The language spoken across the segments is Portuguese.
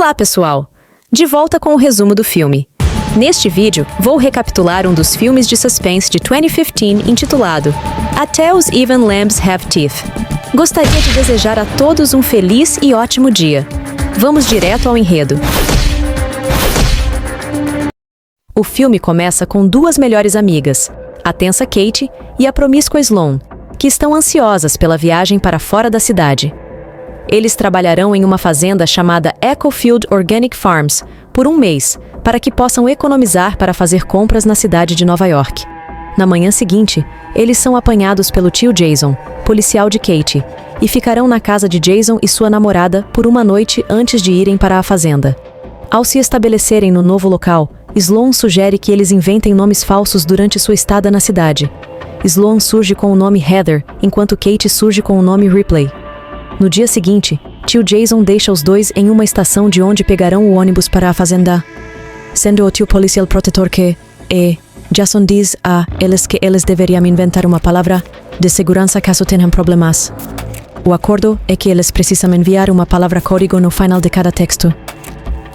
Olá, pessoal! De volta com o resumo do filme. Neste vídeo, vou recapitular um dos filmes de suspense de 2015 intitulado Até os Even Lambs Have Teeth. Gostaria de desejar a todos um feliz e ótimo dia. Vamos direto ao enredo. O filme começa com duas melhores amigas, a tensa Kate e a promíscua Sloane, que estão ansiosas pela viagem para fora da cidade. Eles trabalharão em uma fazenda chamada Echofield Organic Farms por um mês, para que possam economizar para fazer compras na cidade de Nova York. Na manhã seguinte, eles são apanhados pelo tio Jason, policial de Kate, e ficarão na casa de Jason e sua namorada por uma noite antes de irem para a fazenda. Ao se estabelecerem no novo local, Sloane sugere que eles inventem nomes falsos durante sua estada na cidade. Sloane surge com o nome Heather, enquanto Kate surge com o nome Ripley. No dia seguinte, tio Jason deixa os dois em uma estação de onde pegarão o ônibus para a fazenda. Sendo o tio policial protetor que Jason diz a eles que eles deveriam inventar uma palavra de segurança caso tenham problemas. O acordo é que eles precisam enviar uma palavra código no final de cada texto.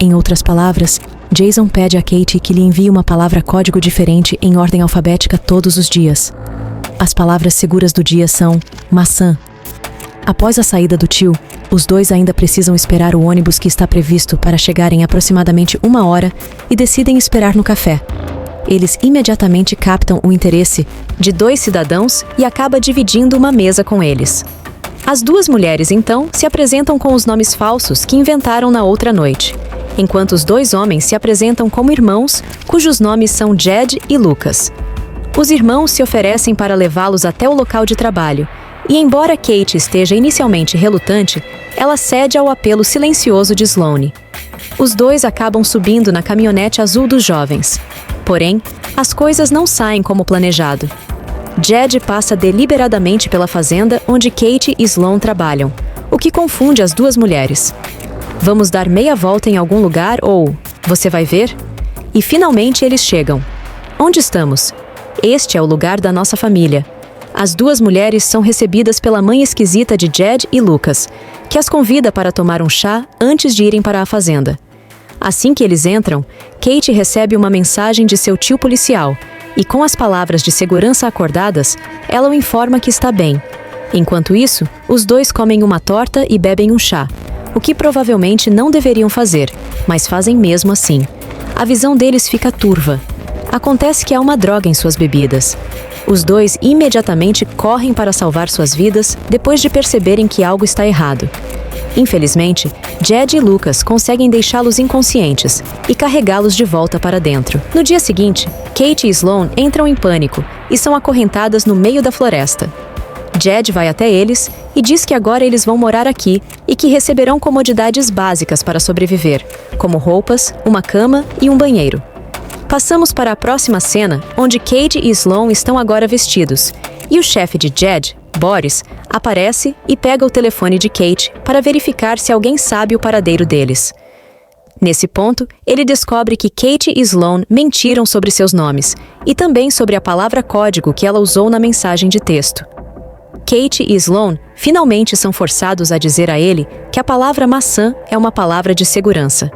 Em outras palavras, Jason pede a Kate que lhe envie uma palavra código diferente em ordem alfabética todos os dias. As palavras seguras do dia são maçã. Após a saída do tio, os dois ainda precisam esperar o ônibus que está previsto para chegar em aproximadamente 1 hora e decidem esperar no café. Eles imediatamente captam o interesse de dois cidadãos e acaba dividindo uma mesa com eles. As duas mulheres, então, se apresentam com os nomes falsos que inventaram na outra noite, enquanto os dois homens se apresentam como irmãos, cujos nomes são Jed e Lucas. Os irmãos se oferecem para levá-los até o local de trabalho, e embora Kate esteja inicialmente relutante, ela cede ao apelo silencioso de Sloane. Os dois acabam subindo na caminhonete azul dos jovens. Porém, as coisas não saem como planejado. Jed passa deliberadamente pela fazenda onde Kate e Sloane trabalham, o que confunde as duas mulheres. Vamos dar meia volta em algum lugar ou você vai ver? E finalmente eles chegam. Onde estamos? Este é o lugar da nossa família. As duas mulheres são recebidas pela mãe esquisita de Jed e Lucas, que as convida para tomar um chá antes de irem para a fazenda. Assim que eles entram, Kate recebe uma mensagem de seu tio policial, e com as palavras de segurança acordadas, ela o informa que está bem. Enquanto isso, os dois comem uma torta e bebem um chá, o que provavelmente não deveriam fazer, mas fazem mesmo assim. A visão deles fica turva. Acontece que há uma droga em suas bebidas. Os dois imediatamente correm para salvar suas vidas depois de perceberem que algo está errado. Infelizmente, Jed e Lucas conseguem deixá-los inconscientes e carregá-los de volta para dentro. No dia seguinte, Kate e Sloane entram em pânico e são acorrentadas no meio da floresta. Jed vai até eles e diz que agora eles vão morar aqui e que receberão comodidades básicas para sobreviver, como roupas, uma cama e um banheiro. Passamos para a próxima cena, onde Kate e Sloane estão agora vestidos, e o chefe de Jed, Boris, aparece e pega o telefone de Kate para verificar se alguém sabe o paradeiro deles. Nesse ponto, ele descobre que Kate e Sloane mentiram sobre seus nomes, e também sobre a palavra código que ela usou na mensagem de texto. Kate e Sloane finalmente são forçados a dizer a ele que a palavra maçã é uma palavra de segurança.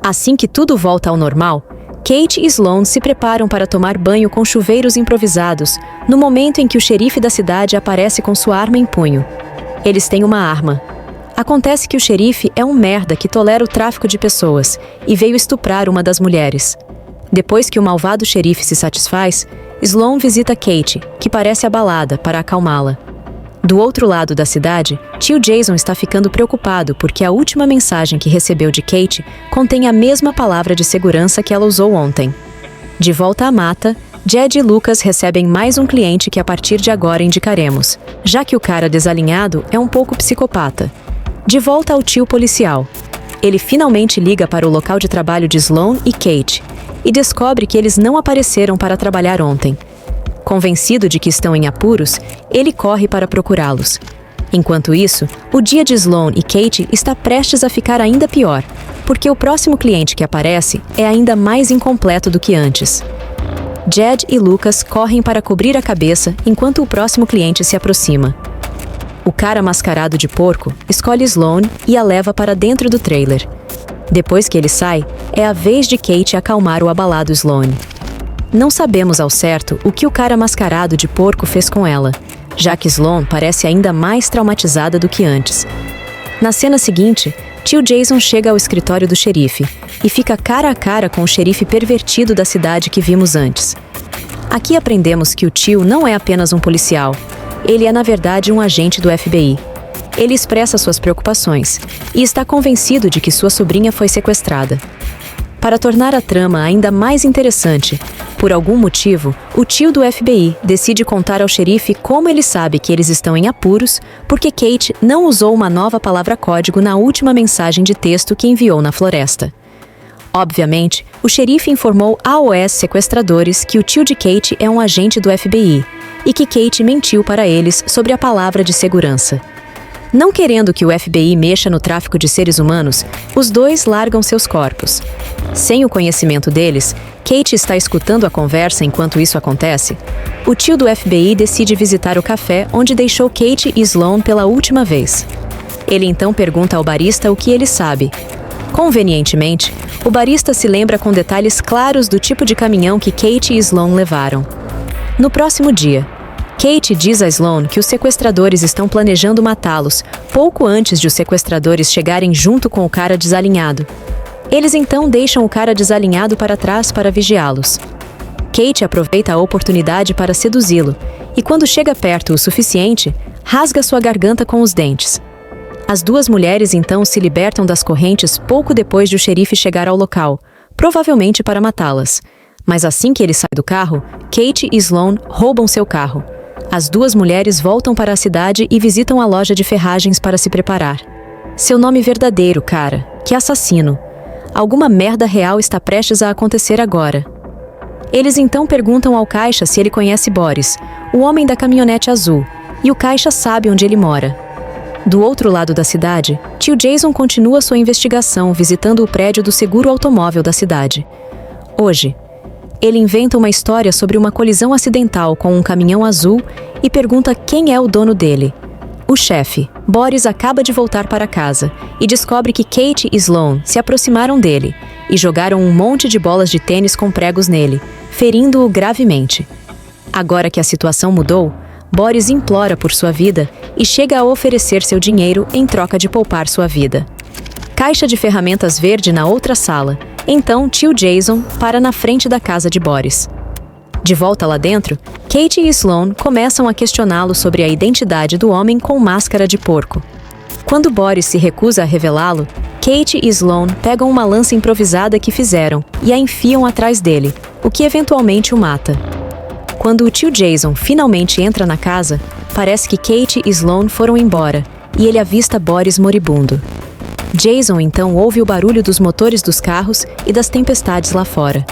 Assim que tudo volta ao normal, Kate e Sloane se preparam para tomar banho com chuveiros improvisados, no momento em que o xerife da cidade aparece com sua arma em punho. Eles têm uma arma. Acontece que o xerife é um merda que tolera o tráfico de pessoas e veio estuprar uma das mulheres. Depois que o malvado xerife se satisfaz, Sloane visita Kate, que parece abalada, para acalmá-la. Do outro lado da cidade, tio Jason está ficando preocupado porque a última mensagem que recebeu de Kate contém a mesma palavra de segurança que ela usou ontem. De volta à mata, Jed e Lucas recebem mais um cliente que a partir de agora indicaremos, já que o cara desalinhado é um pouco psicopata. De volta ao tio policial. Ele finalmente liga para o local de trabalho de Sloane e Kate e descobre que eles não apareceram para trabalhar ontem. Convencido de que estão em apuros, ele corre para procurá-los. Enquanto isso, o dia de Sloane e Kate está prestes a ficar ainda pior, porque o próximo cliente que aparece é ainda mais incompleto do que antes. Jed e Lucas correm para cobrir a cabeça enquanto o próximo cliente se aproxima. O cara mascarado de porco escolhe Sloane e a leva para dentro do trailer. Depois que ele sai, é a vez de Kate acalmar o abalado Sloan. Não sabemos ao certo o que o cara mascarado de porco fez com ela, já que Sloan parece ainda mais traumatizada do que antes. Na cena seguinte, tio Jason chega ao escritório do xerife e fica cara a cara com o xerife pervertido da cidade que vimos antes. Aqui aprendemos que o tio não é apenas um policial, ele é na verdade um agente do FBI. Ele expressa suas preocupações e está convencido de que sua sobrinha foi sequestrada. Para tornar a trama ainda mais interessante, por algum motivo, o tio do FBI decide contar ao xerife como ele sabe que eles estão em apuros porque Kate não usou uma nova palavra-código na última mensagem de texto que enviou na floresta. Obviamente, o xerife informou aos sequestradores que o tio de Kate é um agente do FBI e que Kate mentiu para eles sobre a palavra de segurança. Não querendo que o FBI mexa no tráfico de seres humanos, os dois largam seus corpos. Sem o conhecimento deles, Kate está escutando a conversa enquanto isso acontece. O tio do FBI decide visitar o café onde deixou Kate e Sloan pela última vez. Ele então pergunta ao barista o que ele sabe. Convenientemente, o barista se lembra com detalhes claros do tipo de caminhão que Kate e Sloan levaram. No próximo dia, Kate diz a Sloan que os sequestradores estão planejando matá-los pouco antes de os sequestradores chegarem junto com o cara desalinhado. Eles então deixam o cara desalinhado para trás para vigiá-los. Kate aproveita a oportunidade para seduzi-lo e, quando chega perto o suficiente, rasga sua garganta com os dentes. As duas mulheres então se libertam das correntes pouco depois de o xerife chegar ao local, provavelmente para matá-las. Mas assim que ele sai do carro, Kate e Sloan roubam seu carro. As duas mulheres voltam para a cidade e visitam a loja de ferragens para se preparar. Seu nome verdadeiro, cara. Que assassino. Alguma merda real está prestes a acontecer agora. Eles então perguntam ao caixa se ele conhece Boris, o homem da caminhonete azul, e o caixa sabe onde ele mora. Do outro lado da cidade, tio Jason continua sua investigação visitando o prédio do seguro automóvel da cidade. Hoje, ele inventa uma história sobre uma colisão acidental com um caminhão azul e pergunta quem é o dono dele. O chefe, Boris, acaba de voltar para casa e descobre que Kate e Sloan se aproximaram dele e jogaram um monte de bolas de tênis com pregos nele, ferindo-o gravemente. Agora que a situação mudou, Boris implora por sua vida e chega a oferecer seu dinheiro em troca de poupar sua vida. Caixa de ferramentas verde na outra sala. Então, tio Jason para na frente da casa de Boris. De volta lá dentro, Kate e Sloan começam a questioná-lo sobre a identidade do homem com máscara de porco. Quando Boris se recusa a revelá-lo, Kate e Sloan pegam uma lança improvisada que fizeram e a enfiam atrás dele, o que eventualmente o mata. Quando o tio Jason finalmente entra na casa, parece que Kate e Sloan foram embora e ele avista Boris moribundo. Jason então ouve o barulho dos motores dos carros e das tempestades lá fora.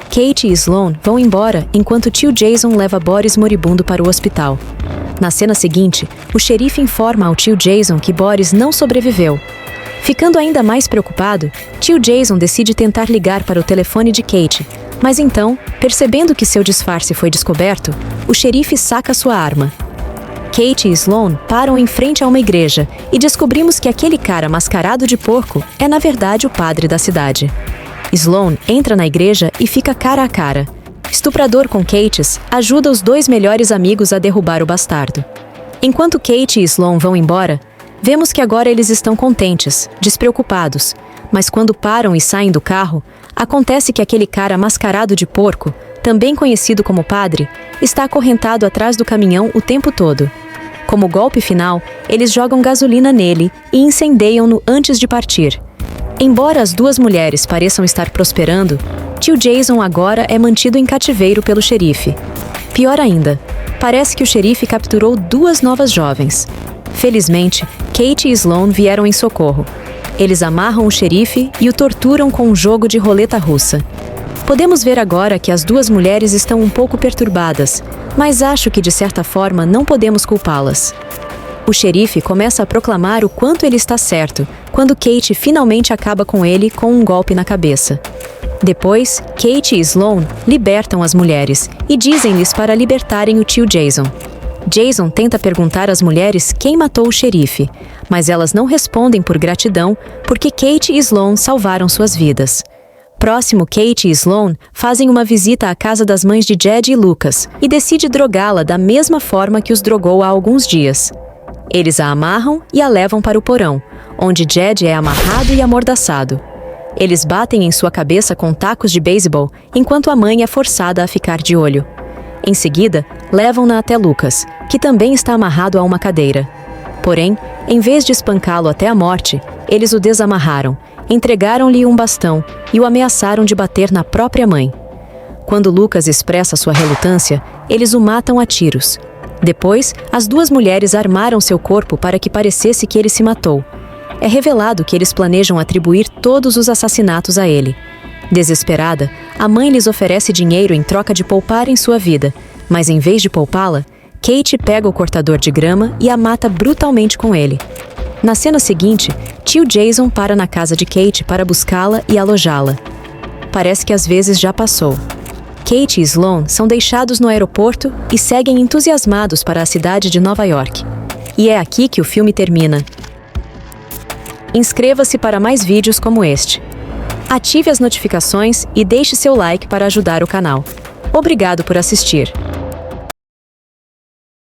Kate e Sloan vão embora enquanto tio Jason leva Boris moribundo para o hospital. Na cena seguinte, o xerife informa ao tio Jason que Boris não sobreviveu. Ficando ainda mais preocupado, tio Jason decide tentar ligar para o telefone de Kate, mas então, percebendo que seu disfarce foi descoberto, o xerife saca sua arma. Kate e Sloan param em frente a uma igreja e descobrimos que aquele cara mascarado de porco é na verdade o padre da cidade. Sloan entra na igreja e fica cara a cara. Estuprador com Kate ajuda os dois melhores amigos a derrubar o bastardo. Enquanto Kate e Sloan vão embora, vemos que agora eles estão contentes, despreocupados, mas quando param e saem do carro, acontece que aquele cara mascarado de porco, também conhecido como padre, está acorrentado atrás do caminhão o tempo todo. Como golpe final, eles jogam gasolina nele e incendeiam-no antes de partir. Embora as duas mulheres pareçam estar prosperando, tio Jason agora é mantido em cativeiro pelo xerife. Pior ainda, parece que o xerife capturou duas novas jovens. Felizmente, Kate e Sloan vieram em socorro. Eles amarram o xerife e o torturam com um jogo de roleta russa. Podemos ver agora que as duas mulheres estão um pouco perturbadas, mas acho que de certa forma não podemos culpá-las. O xerife começa a proclamar o quanto ele está certo, quando Kate finalmente acaba com ele com um golpe na cabeça. Depois, Kate e Sloan libertam as mulheres e dizem-lhes para libertarem o tio Jason. Jason tenta perguntar às mulheres quem matou o xerife, mas elas não respondem por gratidão porque Kate e Sloane salvaram suas vidas. Próximo, Kate e Sloane fazem uma visita à casa das mães de Jed e Lucas e decide drogá-la da mesma forma que os drogou há alguns dias. Eles a amarram e a levam para o porão, onde Jed é amarrado e amordaçado. Eles batem em sua cabeça com tacos de beisebol, enquanto a mãe é forçada a ficar de olho. Em seguida, levam-na até Lucas, que também está amarrado a uma cadeira. Porém, em vez de espancá-lo até a morte, eles o desamarraram, entregaram-lhe um bastão e o ameaçaram de bater na própria mãe. Quando Lucas expressa sua relutância, eles o matam a tiros. Depois, as duas mulheres armaram seu corpo para que parecesse que ele se matou. É revelado que eles planejam atribuir todos os assassinatos a ele. Desesperada, a mãe lhes oferece dinheiro em troca de pouparem sua vida, mas em vez de poupá-la, Kate pega o cortador de grama e a mata brutalmente com ele. Na cena seguinte, tio Jason para na casa de Kate para buscá-la e alojá-la. Parece que às vezes já passou. Kate e Sloane são deixados no aeroporto e seguem entusiasmados para a cidade de Nova York. E é aqui que o filme termina. Inscreva-se para mais vídeos como este. Ative as notificações e deixe seu like para ajudar o canal. Obrigado por assistir.